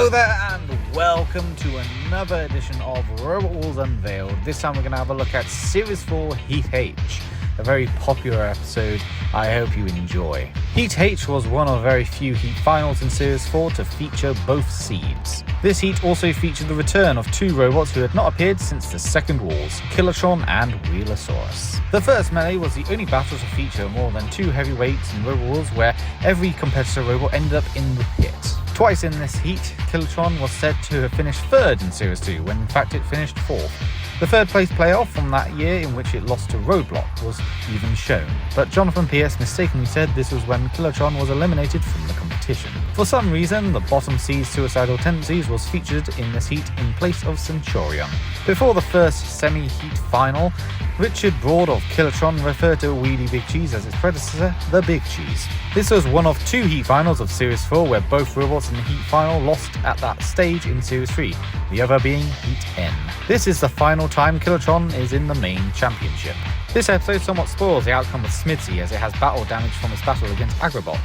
Hello there and welcome to another edition of Robot Wars Unveiled. This time we're going to have a look at Series 4 Heat H, a very popular episode I hope you enjoy. Heat H was one of very few Heat finals in Series 4 to feature both seeds. This Heat also featured the return of two robots who had not appeared since the Second Wars, Killertron and Wheelosaurus. The first melee was the only battle to feature more than two heavyweights in Robot Wars where every competitor robot ended up in the pit. Twice in this heat, Killertron was said to have finished third in Series 2, when in fact it finished fourth. The third place playoff from that year, in which it lost to Roadblock, was even shown, but Jonathan P.S. mistakenly said this was when Killertron was eliminated from the competition. For some reason, the bottom seed's Suicidal Tendencies was featured in this heat in place of Centurion. Before the first semi-heat final, Richard Broad of Killertron referred to Wheelie Big Cheese as its predecessor, the Big Cheese. This was one of two heat finals of Series 4 where both robots in the heat final lost at that stage in Series 3, the other being Heat N. This is the final time Killertron is in the main championship. This episode somewhat spoils the outcome of S.M.I.D.S.Y as it has battle damage from its battle against Agrabot,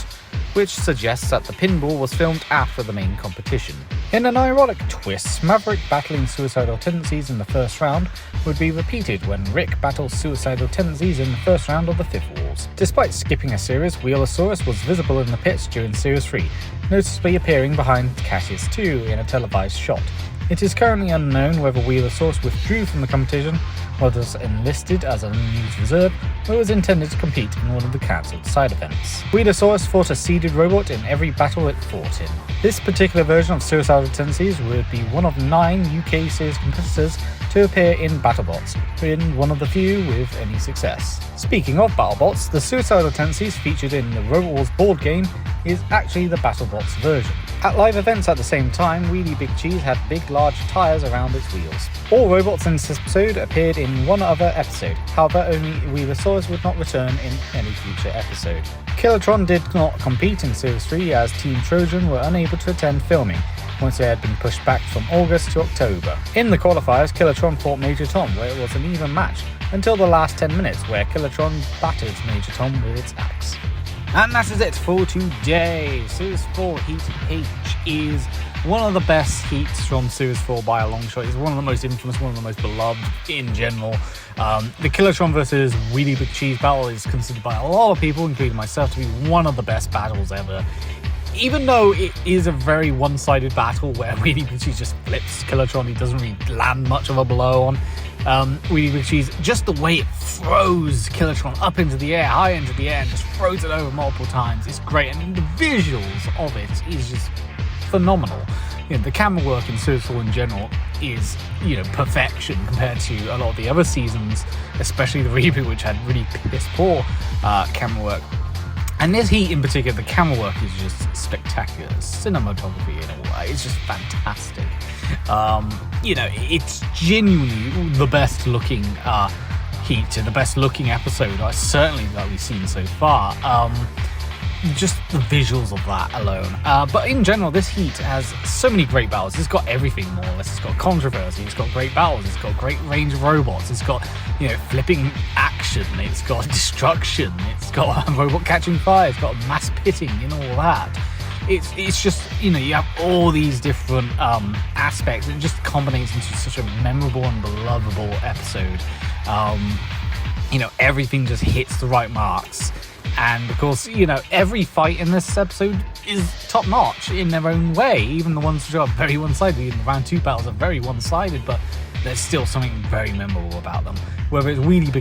which suggests that the pinball was filmed after the main competition. In an ironic twist, Maverick battling Suicidal Tendencies in the first round would be repeated when Rick battles Suicidal Tendencies in the first round of the Fifth Wars. Despite skipping a series, Wheelosaurus was visible in the pits during Series 3, noticeably appearing behind Cassius 2 in a televised shot. It is currently unknown whether Wheelosaurus withdrew from the competition, was enlisted as an unused reserve, or was intended to compete in one of the cancelled side events. Wheelosaurus fought a seeded robot in every battle it fought in. This particular version of Suicidal Tendencies would be one of 9 UK series competitors to appear in BattleBots, being one of the few with any success. Speaking of BattleBots, the Suicidal Tendencies featured in the Robot Wars board game is actually the BattleBots version. At live events at the same time, Wheelie Big Cheese had big large tyres around its wheels. All robots in this episode appeared in one other episode, however only Wheelosaurus would not return in any future episode. Killertron did not compete in Series 3 as Team Trojan were unable to attend filming, once they had been pushed back from August to October. In the qualifiers, Killertron fought Major Tom, where it was an even match, until the last 10 minutes, where Killertron battered Major Tom with its axe. And that is it for today. Series 4 Heat H is one of the best heats from Series 4 by a long shot. It's one of the most infamous, one of the most beloved in general. The Killertron versus Wheelie Big Cheese battle is considered by a lot of people, including myself, to be one of the best battles ever. Even though it is a very one-sided battle where Wheelie Big Cheese just flips Killertron, he doesn't really land much of a blow on Wheelie Big Cheese. Just the way it throws Killertron up into the air, high into the air, and just throws it over multiple times, it's great. And the visuals of it is just phenomenal. The camera work in Series 4 in general is, perfection compared to a lot of the other seasons, especially the reboot, which had really piss poor camera work. And this heat in particular, the camera work is just spectacular. Cinematography and all that, it's just fantastic. It's genuinely the best looking heat and the best looking episode, certainly that we've seen so far. Just the visuals of that alone. But in general, this heat has so many great battles. It's got everything more or less. It's got controversy, it's got great battles, it's got great range of robots, it's got, flipping action, it's got destruction, it's got a robot catching fire, it's got mass pitting and all that. It's just, you have all these different aspects. It just combines into such a memorable and belovable episode. Everything just hits the right marks. And of course, every fight in this episode is top notch in their own way. Even the ones which are very one-sided. Even the round 2 battles are very one-sided, but there's still something very memorable about them. Whether it's Wheelie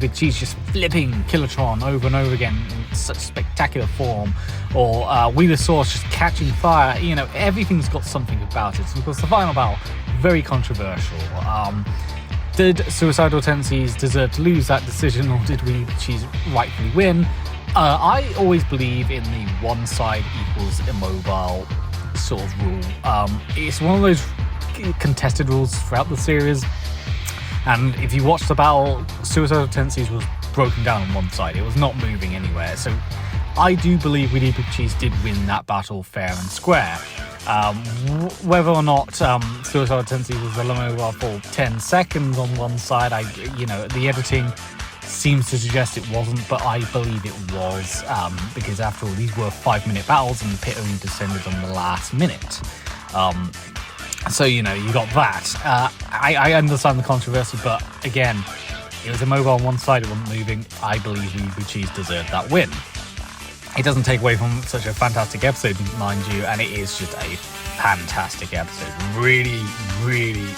Big Cheese just flipping Killertron over and over again in such spectacular form, or Wheelosaurus just catching fire. Everything's got something about it. And of course, the final battle, very controversial. Did Suicidal Tendencies deserve to lose that decision, or did Wheelie Big Cheese rightfully win? I always believe in the one side equals immobile sort of rule. It's one of those contested rules throughout the series, and if you watch the battle, Suicidal Tendencies was broken down on one side. It was not moving anywhere. So I do believe Wheelie Big Cheese did win that battle fair and square. Whether or not Suicidal Tendencies was immobile for 10 seconds on one side, the editing seems to suggest it wasn't, but I believe it was, because after all, these were 5-minute battles and the pit only descended on the last minute. So, you know, you got that. I understand the controversy, but again, it was immobile on one side, it wasn't moving. I believe We Blue Cheese deserved that win. It doesn't take away from such a fantastic episode, mind you, and it is just a fantastic episode. Really, really,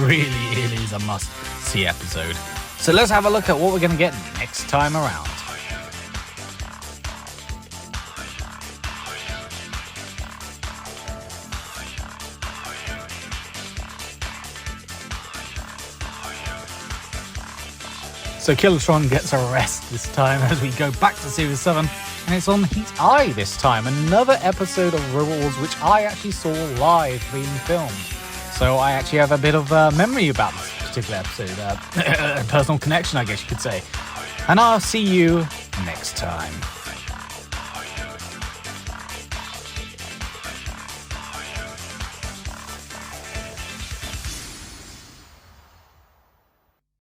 really, it is a must-see episode. So let's have a look at what we're going to get next time around. So Killertron gets a rest this time as we go back to Series 7, and it's on Heat I this time, another episode of Robot Wars which I actually saw live being filmed. So I actually have a bit of memory about this particular episode, a personal connection I guess you could say. And I'll see you next time.